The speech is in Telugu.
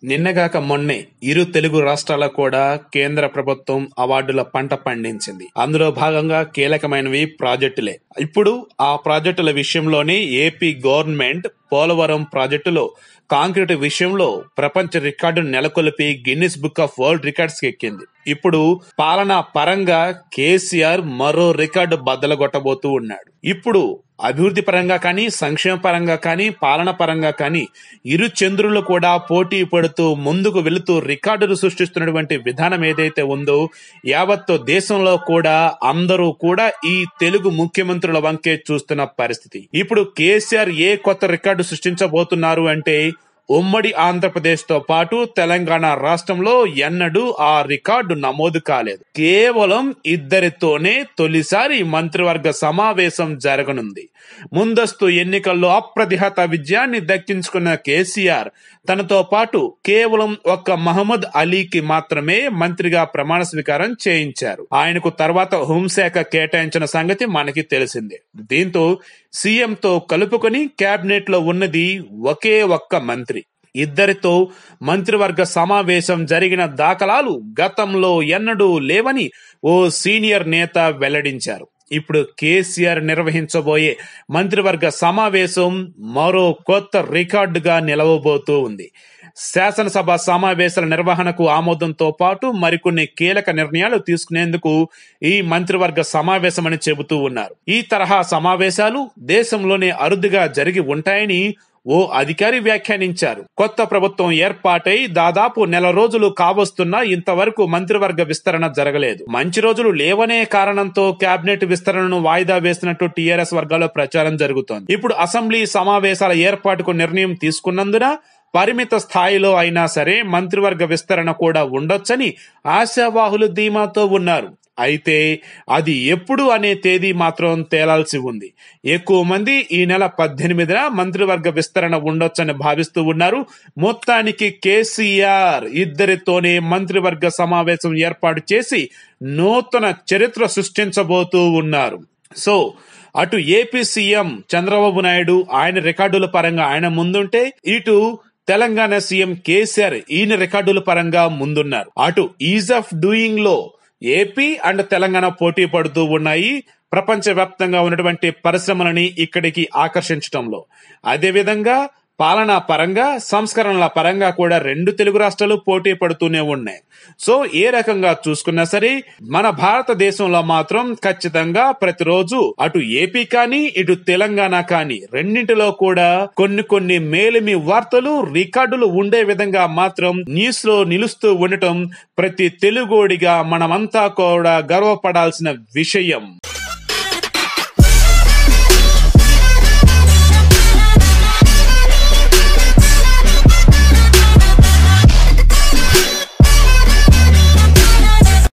నిన్నగాక మొన్నే ఇరు తెలుగు రాష్ట్రాలకు కూడా కేంద్ర ప్రభుత్వం అవార్డుల పంట పండించింది. అందులో భాగంగా కీలకమైనవి ప్రాజెక్టులే. ఇప్పుడు ఆ ప్రాజెక్టుల విషయంలోనే ఏపీ గవర్నమెంట్ పోలవరం ప్రాజెక్టులో కాంక్రీట్ విషయంలో ప్రపంచ రికార్డును నెలకొల్పి Guinness book of world records ఎక్కింది. ఇప్పుడు పాలనా పరంగా కేసీఆర్ మరో రికార్డు బద్దలగొట్టబోతూ ఉన్నాడు. ఇప్పుడు అభివృద్ధి పరంగా కానీ, సంక్షేమ పరంగా కానీ, పాలన పరంగా కానీ ఇరు చంద్రులు కూడా పోటీ పడుతూ ముందుకు వెళుతూ రికార్డులు సృష్టిస్తున్నటువంటి విధానం ఏదైతే ఉందో యావత్తు దేశంలో కూడా అందరూ కూడా ఈ తెలుగు ముఖ్యమంత్రుల వంకే చూస్తున్న పరిస్థితి. ఇప్పుడు కేసీఆర్ ఏ కొత్త రికార్డు సృష్టించబోతున్నారు అంటే ఉమ్మడి ఆంధ్రప్రదేశ్ తో పాటు తెలంగాణ రాష్ట్రంలో ఎన్నడూ ఆ రికార్డు నమోదు కాలేదు. కేవలం ఇద్దరితోనే తొలిసారి మంత్రివర్గ సమావేశం జరగనుంది. ముందస్తు ఎన్నికల్లో అప్రతిహత విజయాన్ని దక్కించుకున్న కేసీఆర్ తనతో పాటు కేవలం ఒక్క మహమ్మద్ అలీకి మాత్రమే మంత్రిగా ప్రమాణ స్వీకారం చేయించారు. ఆయనకు తర్వాత హోంశాఖ కేటాయించిన సంగతి మనకి తెలిసిందే. దీంతో సీఎంతో కలుపుకొని కేబినెట్ లో ఉన్నది ఒకే ఒక్క మంత్రి. ఇద్దరితో మంత్రివర్గ సమావేశం జరిగిన దాఖలాలు గతంలో ఎన్నడూ లేవని ఓ సీనియర్ నేత వెల్లడించారు. ఇప్పుడు కేసీఆర్ నిర్వహించబోయే మంత్రివర్గ సమావేశం మరో కొత్త రికార్డుగా నిలవబోతూ ఉంది. శాసనసభ సమావేశాల నిర్వహణకు ఆమోదంతో పాటు మరికొన్ని కీలక నిర్ణయాలు తీసుకునేందుకు ఈ మంత్రివర్గ సమావేశం అని చెబుతూ ఉన్నారు. ఈ తరహా సమావేశాలు దేశంలోనే అరుదుగా జరిగి ఉంటాయని ఓ అధికారి వ్యాఖ్యానించారు. కొత్త ప్రభుత్వం ఏర్పాటై దాదాపు నెల రోజులు కావస్తున్నా ఇంతవరకు మంత్రివర్గ విస్తరణ జరగలేదు. మంచి రోజులు లేవనే కారణంతో కేబినెట్ విస్తరణను వాయిదా వేసినట్టు టీఆర్ఎస్ వర్గాల్లో ప్రచారం జరుగుతోంది. ఇప్పుడు అసెంబ్లీ సమావేశాల ఏర్పాటుకు నిర్ణయం తీసుకున్నందున పరిమిత స్థాయిలో అయినా సరే మంత్రివర్గ విస్తరణ కూడా ఉండొచ్చని ఆశావాహులు ధీమాతో ఉన్నారు. అయితే అది ఎప్పుడు అనే తేదీ మాత్రం తేలాల్సి ఉంది. ఎక్కువ మంది ఈ నెల 18న మంత్రివర్గ విస్తరణ ఉండొచ్చని భావిస్తూ ఉన్నారు. మొత్తానికి కేసీఆర్ ఇద్దరితోనే మంత్రివర్గ సమావేశం ఏర్పాటు చేసి నూతన చరిత్ర సృష్టించబోతూ ఉన్నారు. సో అటు ఏపీ సీఎం చంద్రబాబు నాయుడు ఆయన రికార్డుల పరంగా ఆయన ముందుంటే, ఇటు తెలంగాణ సీఎం కేసీఆర్ ఈయన రికార్డుల పరంగా ముందున్నారు. అటు ఈజ్ ఆఫ్ డూయింగ్ లో ఏపీ అండ్ తెలంగాణ పోటీ పడుతూ ఉన్నాయి ప్రపంచవ్యాప్తంగా ఉన్నటువంటి పరిశ్రమలని ఇక్కడికి ఆకర్షించడంలో. అదేవిధంగా పాలనా పరంగా, సంస్కరణల పరంగా కూడా రెండు తెలుగు రాష్ట్రాలు పోటీ పడుతూనే ఉన్నాయి. సో ఏ రకంగా చూసుకున్నా సరే మన భారతదేశంలో మాత్రం ఖచ్చితంగా ప్రతిరోజు అటు ఏపీ కానీ ఇటు తెలంగాణ కానీ రెండింటిలో కూడా కొన్ని మేలిమి వార్తలు, రికార్డులు ఉండే విధంగా మాత్రం న్యూస్ లో నిలుస్తూ ఉండటం ప్రతి తెలుగోడిగా మనమంతా కూడా గర్వపడాల్సిన విషయం.